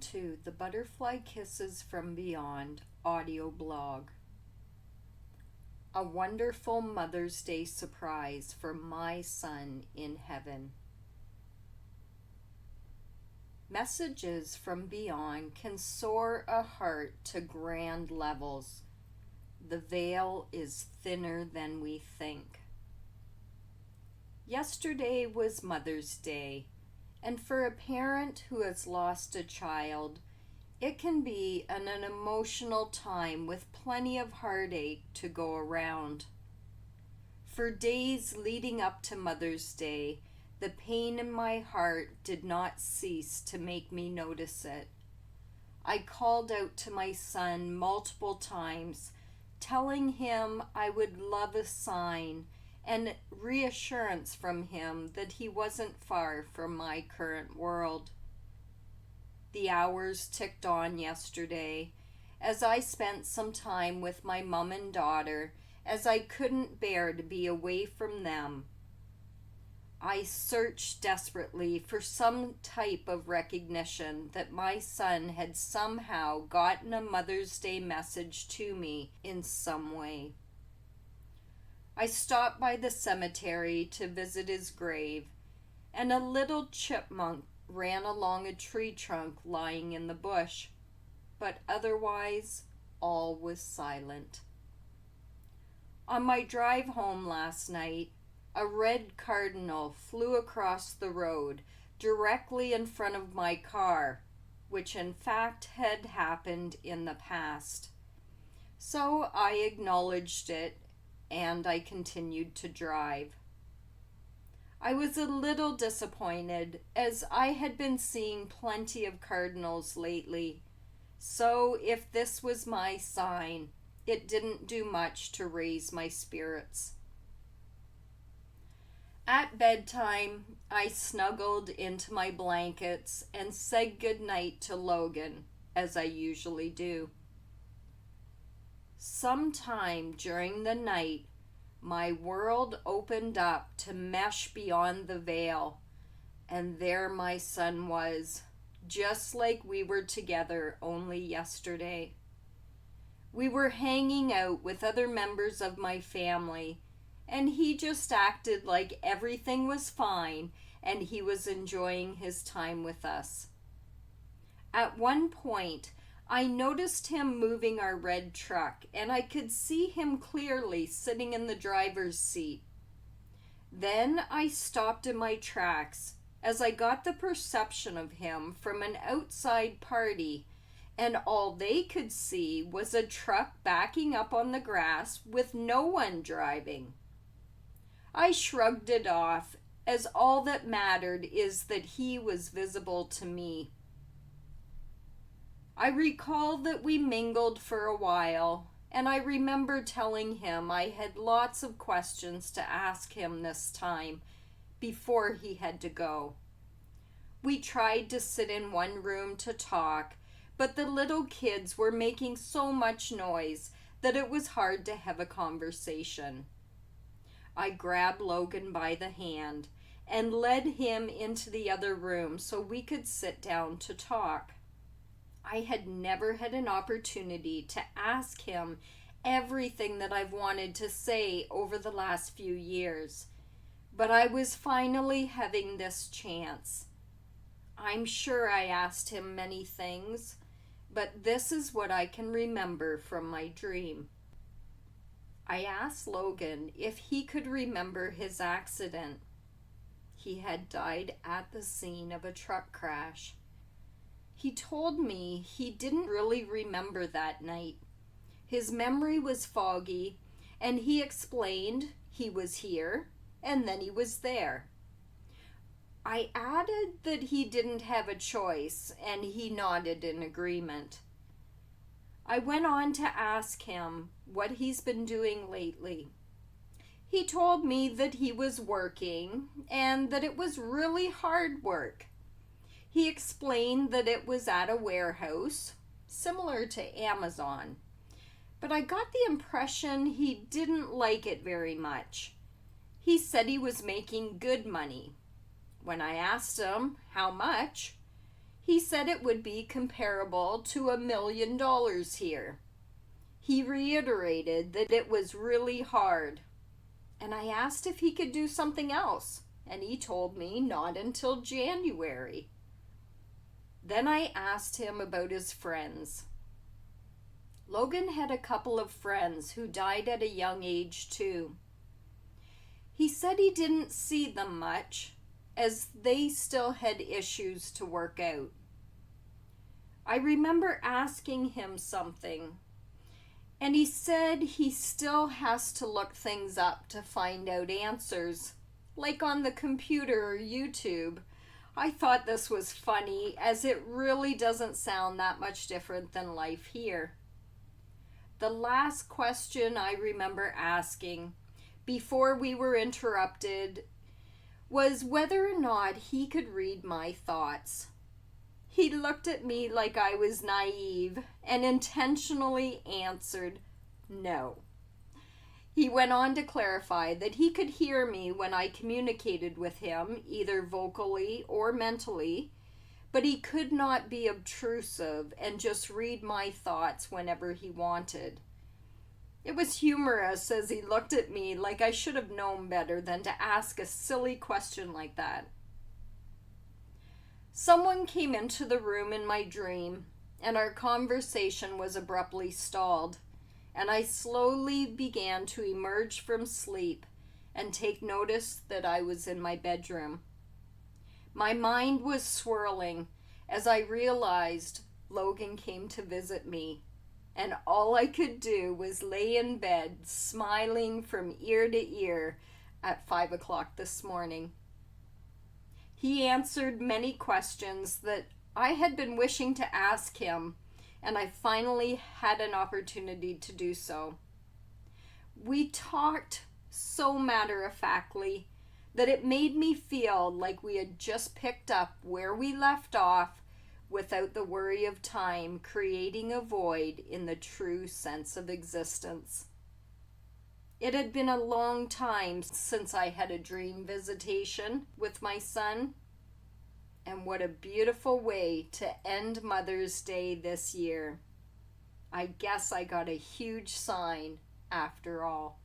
to the Butterfly Kisses from Beyond audio blog. A wonderful Mother's Day surprise for my son in heaven. Messages from beyond can soar a heart to grand levels. The veil is thinner than we think. Yesterday was Mother's Day, and for a parent who has lost a child, it can be an emotional time with plenty of heartache to go around. For days leading up to Mother's Day, the pain in my heart did not cease to make me notice it. I called out to my son multiple times, telling him I would love a sign and reassurance from him that he wasn't far from my current world. The hours ticked on yesterday as I spent some time with my mom and daughter, as I couldn't bear to be away from them. I searched desperately for some type of recognition that my son had somehow gotten a Mother's Day message to me in some way. I stopped by the cemetery to visit his grave, and a little chipmunk ran along a tree trunk lying in the bush, but otherwise all was silent. On my drive home last night, a red cardinal flew across the road directly in front of my car, which in fact had happened in the past. So I acknowledged it and I continued to drive. I was a little disappointed as I had been seeing plenty of cardinals lately, so if this was my sign, it didn't do much to raise my spirits. At bedtime, I snuggled into my blankets and said goodnight to Logan, as I usually do. Sometime during the night, my world opened up to mesh beyond the veil, and there my son was, just like we were together only yesterday. We were hanging out with other members of my family, and he just acted like everything was fine and he was enjoying his time with us. At one point, I noticed him moving our red truck, and I could see him clearly sitting in the driver's seat. Then I stopped in my tracks as I got the perception of him from an outside party, and all they could see was a truck backing up on the grass with no one driving. I shrugged it off, as all that mattered is that he was visible to me. I recall that we mingled for a while, and I remember telling him I had lots of questions to ask him this time before he had to go. We tried to sit in one room to talk, but the little kids were making so much noise that it was hard to have a conversation. I grabbed Logan by the hand and led him into the other room so we could sit down to talk. I had never had an opportunity to ask him everything that I've wanted to say over the last few years, but I was finally having this chance. I'm sure I asked him many things, but this is what I can remember from my dream. I asked Logan if he could remember his accident. He had died at the scene of a truck crash. He told me he didn't really remember that night. His memory was foggy, and he explained he was here, and then he was there. I added that he didn't have a choice, and he nodded in agreement. I went on to ask him what he's been doing lately. He told me that he was working, and that it was really hard work. He explained that it was at a warehouse, similar to Amazon, but I got the impression he didn't like it very much. He said he was making good money. When I asked him how much, He said it would be comparable to $1 million here. He reiterated that it was really hard, and I asked if he could do something else, and he told me not until January. Then I asked him about his friends. Logan had a couple of friends who died at a young age too. He said he didn't see them much, as they still had issues to work out. I remember asking him something, and he said he still has to look things up to find out answers, like on the computer or YouTube. I thought this was funny, as it really doesn't sound that much different than life here. The last question I remember asking before we were interrupted was whether or not he could read my thoughts. He looked at me like I was naive and intentionally answered no. He went on to clarify that he could hear me when I communicated with him, either vocally or mentally, but he could not be obtrusive and just read my thoughts whenever he wanted. It was humorous as he looked at me like I should have known better than to ask a silly question like that. Someone came into the room in my dream, and our conversation was abruptly stalled, and I slowly began to emerge from sleep and take notice that I was in my bedroom. My mind was swirling as I realized Logan came to visit me, and all I could do was lay in bed, smiling from ear to ear at 5 o'clock this morning. He answered many questions that I had been wishing to ask him, and I finally had an opportunity to do so. We talked so matter-of-factly that it made me feel like we had just picked up where we left off without the worry of time creating a void in the true sense of existence. It had been a long time since I had a dream visitation with my son, and what a beautiful way to end Mother's Day this year. I guess I got a huge sign after all.